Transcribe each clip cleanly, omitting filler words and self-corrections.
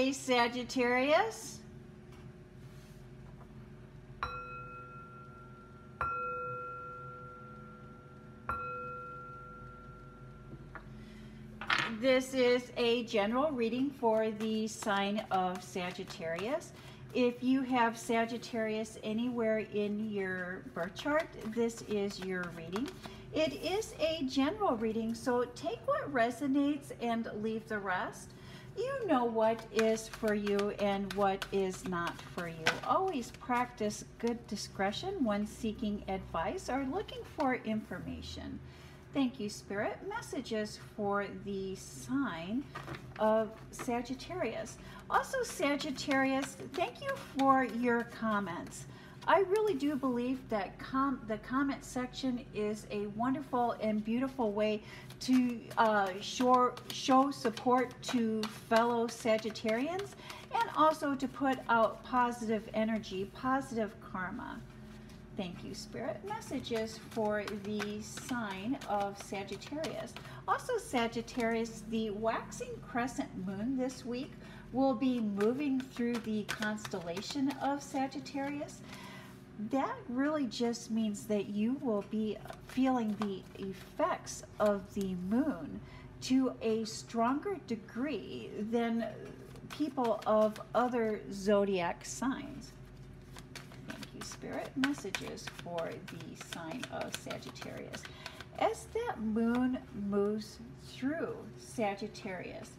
day, Sagittarius. This is a general reading for the sign of Sagittarius. If you have Sagittarius anywhere in your birth chart, this is your reading. It is a general reading, so take what resonates and leave the rest. You know what is for you and what is not for you. Always practice good discretion when seeking advice or looking for information. Thank you, Spirit. Messages for the sign of Sagittarius. Also, Sagittarius, thank you for your comments. I really do believe that the comment section is a wonderful and beautiful way to show support to fellow Sagittarians and also to put out positive energy, positive karma. Thank you, Spirit. Messages for the sign of Sagittarius. Also, Sagittarius, the waxing crescent moon this week will be moving through the constellation of Sagittarius. That really just means that you will be feeling the effects of the moon to a stronger degree than people of other zodiac signs. Spirit. Messages for the sign of Sagittarius. As that moon moves through Sagittarius,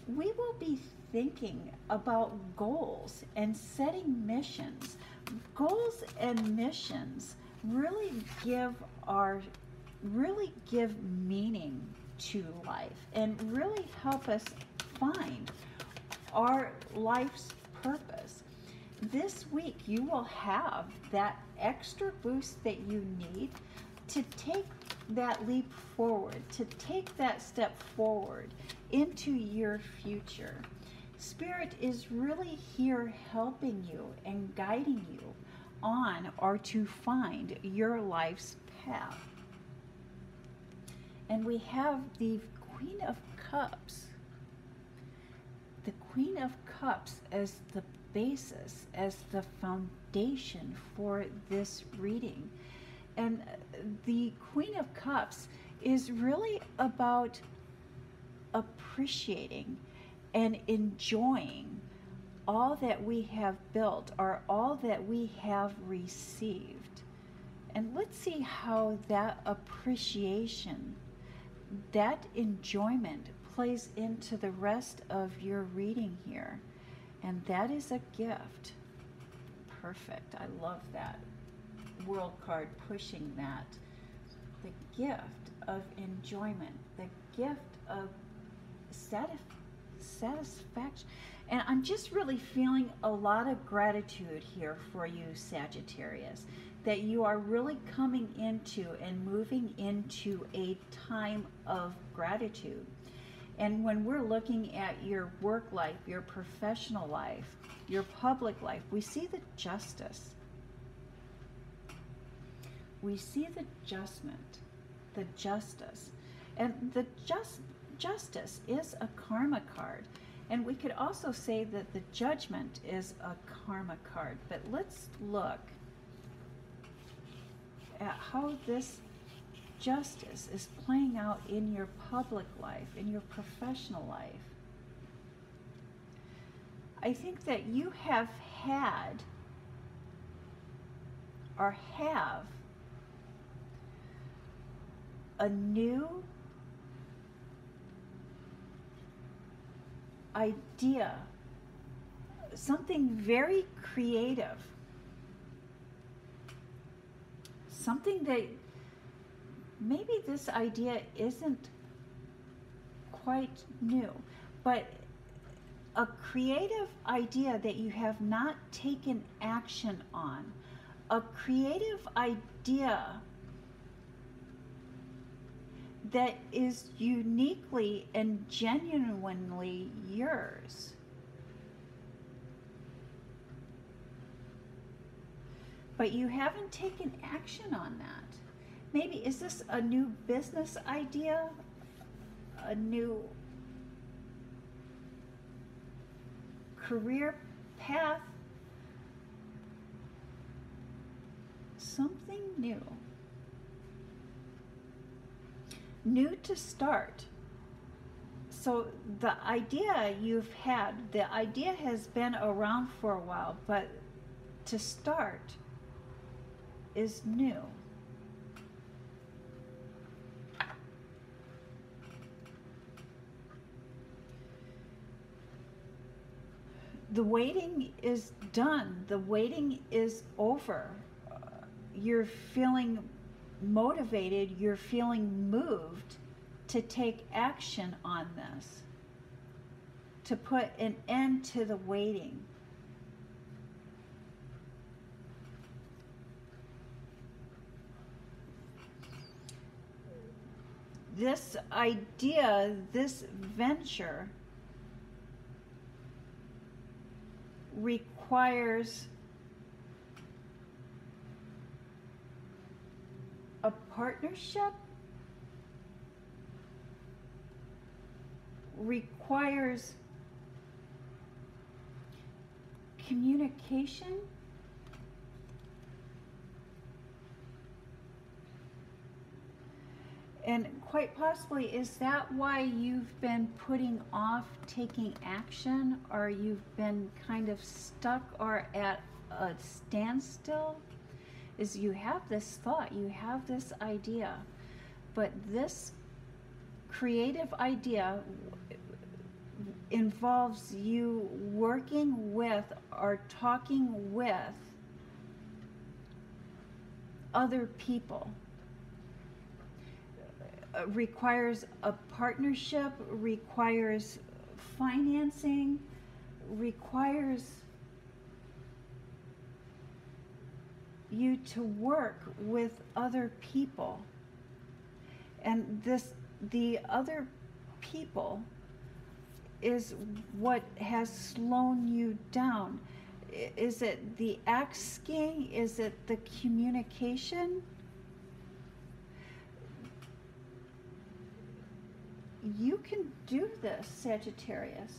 we will be thinking about goals and setting missions. Goals and missions really give meaning to life and really help us find our life's purpose. This week you will have that extra boost that you need to take that leap forward, to take that step forward into your future. Spirit is really here helping you and guiding you on or to find your life's path. And we have the Queen of Cups. The Queen of Cups as the basis, as the foundation for this reading. And the Queen of Cups is really about appreciating and enjoying all that we have built or all that we have received. And let's see how that appreciation, that enjoyment plays into the rest of your reading here. And that is a gift. Perfect. I love that. World card pushing that. The gift of enjoyment. The gift of satisfaction. And I'm just really feeling a lot of gratitude here for you, Sagittarius. That you are really coming into and moving into a time of gratitude. And when we're looking at your work life, your professional life, your public life, we see the justice. We see the judgment, the justice. And the justice is a karma card. And we could also say that the judgment is a karma card. But let's look at how this justice is playing out in your public life, in your professional life. I think that you have had or have a new idea, something very creative, something that maybe this idea isn't quite new, but a creative idea that you have not taken action on, a creative idea that is uniquely and genuinely yours. But you haven't taken action on that. Maybe, is this a new business idea? A new career path, something new. New to start. So the idea you've had, the idea has been around for a while, but to start is new. The waiting is done. The waiting is over. You're feeling motivated. You're feeling moved to take action on this, to put an end to the waiting. This idea, this venture requires a partnership, requires communication, and quite possibly, is that why you've been putting off taking action, or you've been kind of stuck or at a standstill? Is you have this thought, you have this idea, but this creative idea involves you working with or talking with other people. Requires a partnership, requires financing, requires you to work with other people. And the other people is what has slowed you down. Is it the asking? Is it the communication? You can do this, Sagittarius.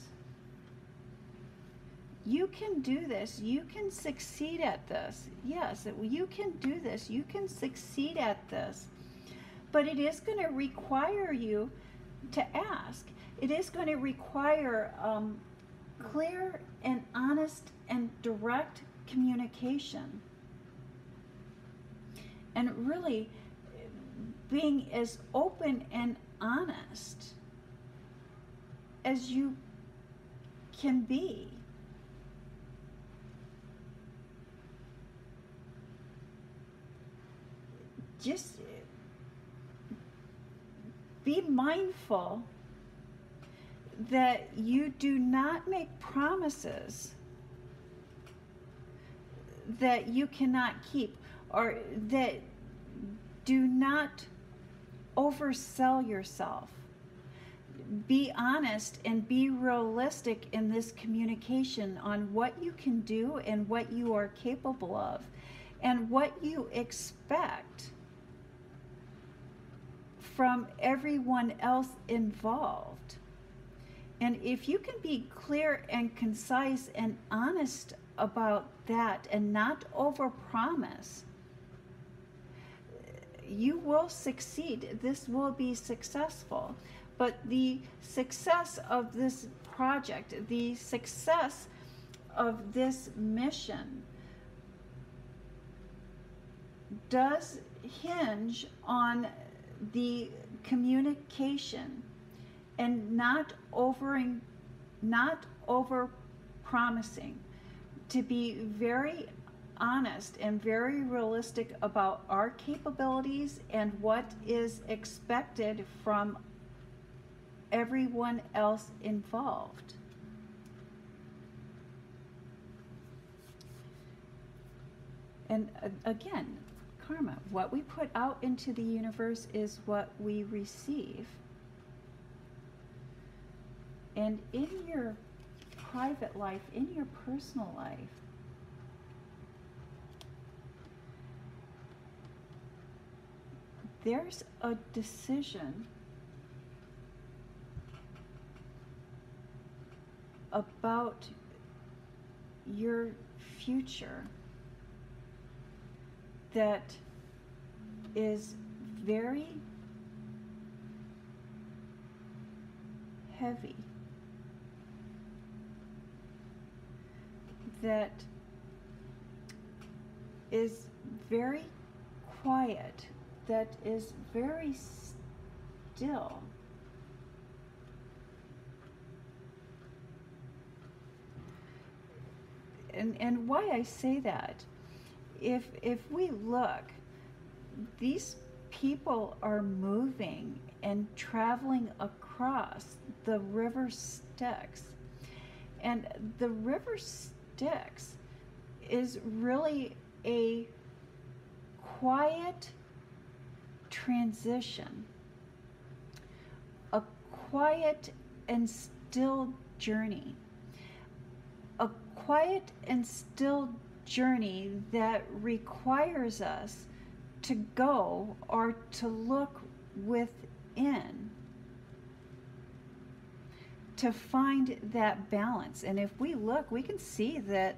You can do this. You can succeed at this. Yes, you can do this. You can succeed at this. But it is going to require you to ask. It is going to require clear and honest and direct communication. And really being as open and honest as you can be. Just be mindful that you do not make promises that you cannot keep, or that do not oversell yourself. Be honest and be realistic in this communication on what you can do and what you are capable of and what you expect from everyone else involved. And if you can be clear and concise and honest about that and not overpromise, you will succeed. This will be successful. But the success of this project, the success of this mission, does hinge on the communication and not over promising. To be very honest and very realistic about our capabilities and what is expected from everyone else involved. And again, karma, what we put out into the universe is what we receive. And in your private life, in your personal life, there's a decision about your future that is very heavy, that is very quiet, that is very still. And why I say that, if we look, these people are moving and traveling across the river Styx. And the river Styx is really a quiet transition, a quiet and still journey, a quiet and still journey that requires us to go or to look within to find that balance. And if we look, we can see that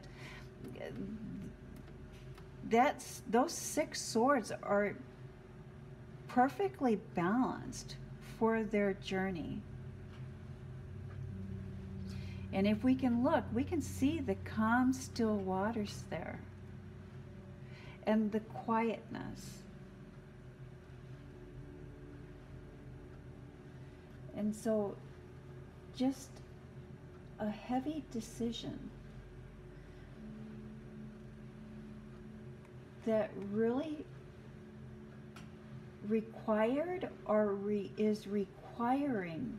those 6 swords are perfectly balanced for their journey. And if we can look, we can see the calm, still waters there, and the quietness. And so, just a heavy decision that really required or is requiring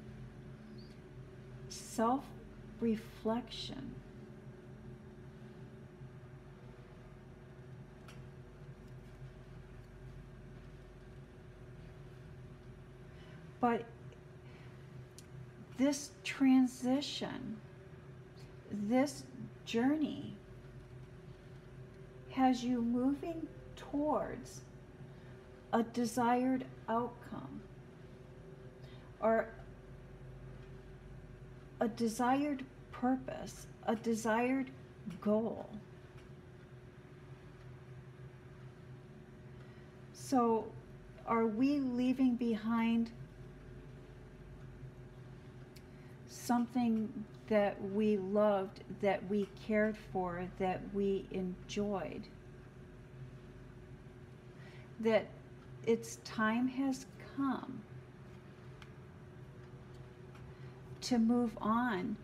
self-reflection. But this transition, this journey, has you moving towards a desired outcome or a desired purpose, a desired goal. So, are we leaving behind something that we loved, that we cared for, that we enjoyed? That its time has come to move on.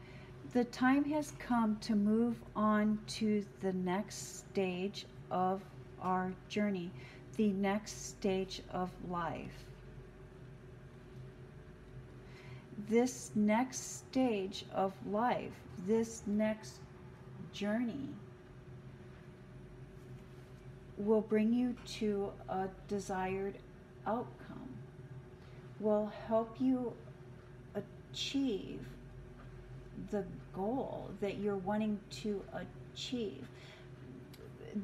The time has come to move on to the next stage of our journey, the next stage of life. This next stage of life, this next journey, will bring you to a desired outcome, will help you achieve the goal that you're wanting to achieve.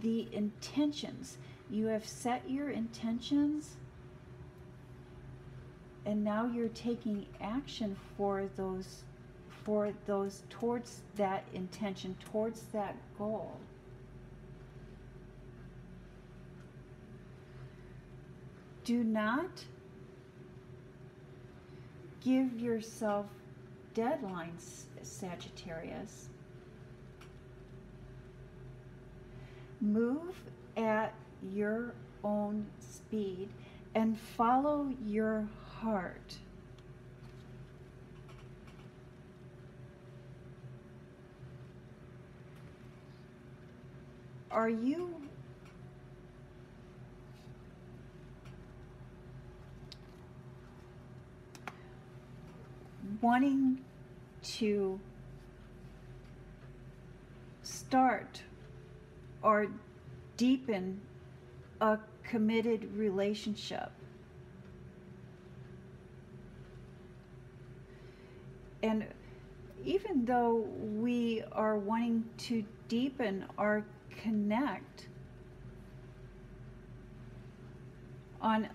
The intentions, you have set your intentions, and now you're taking action for those towards that intention, towards that goal. Do not give yourself deadlines, Sagittarius. Move at your own speed and follow your heart. Are you wanting to start or deepen a committed relationship? And even though we are wanting to deepen or connect on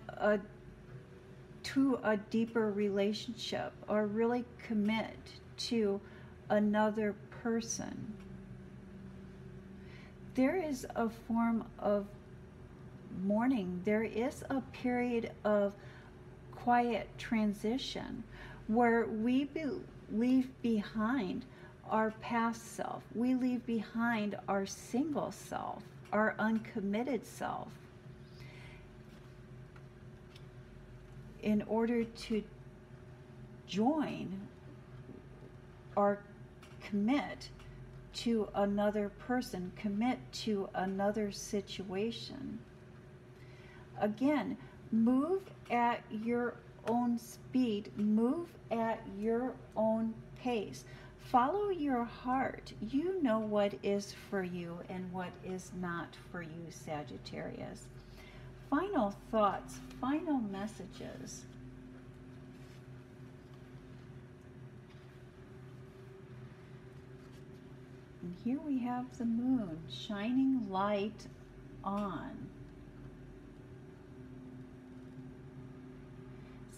to a deeper relationship, or really commit to another person, there is a form of mourning. There is a period of quiet transition where we leave behind our past self. We leave behind our single self, our uncommitted self, in order to join or commit to another person, commit to another situation. Again, move at your own speed, move at your own pace. Follow your heart. You know what is for you and what is not for you, Sagittarius. Final thoughts, final messages. And here we have the moon shining light on.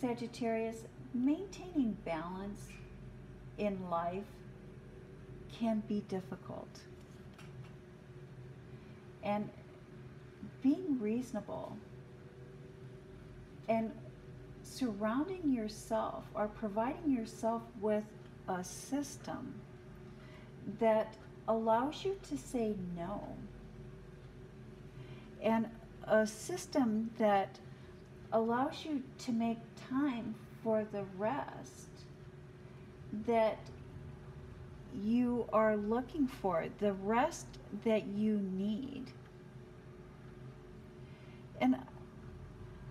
Sagittarius, maintaining balance in life can be difficult. And being reasonable and surrounding yourself or providing yourself with a system that allows you to say no, and a system that allows you to make time for the rest that you are looking for, the rest that you need. And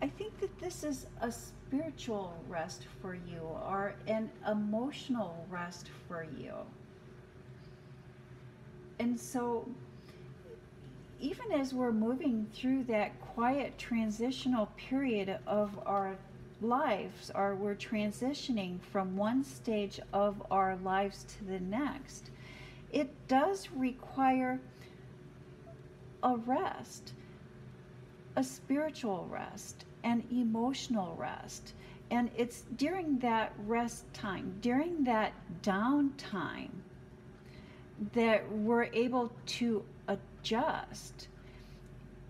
I think that this is a spiritual rest for you, or an emotional rest for you. And so even as we're moving through that quiet transitional period of our lives, or we're transitioning from one stage of our lives to the next, it does require a rest, a spiritual rest, an emotional rest. And it's during that rest time, during that downtime, that we're able to adjust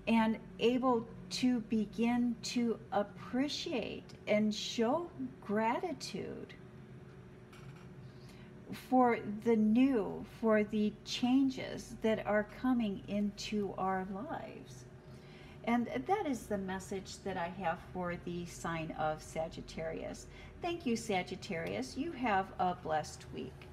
and able to begin to appreciate and show gratitude for the new, for the changes that are coming into our lives. And that is the message that I have for the sign of Sagittarius. Thank you, Sagittarius. You have a blessed week.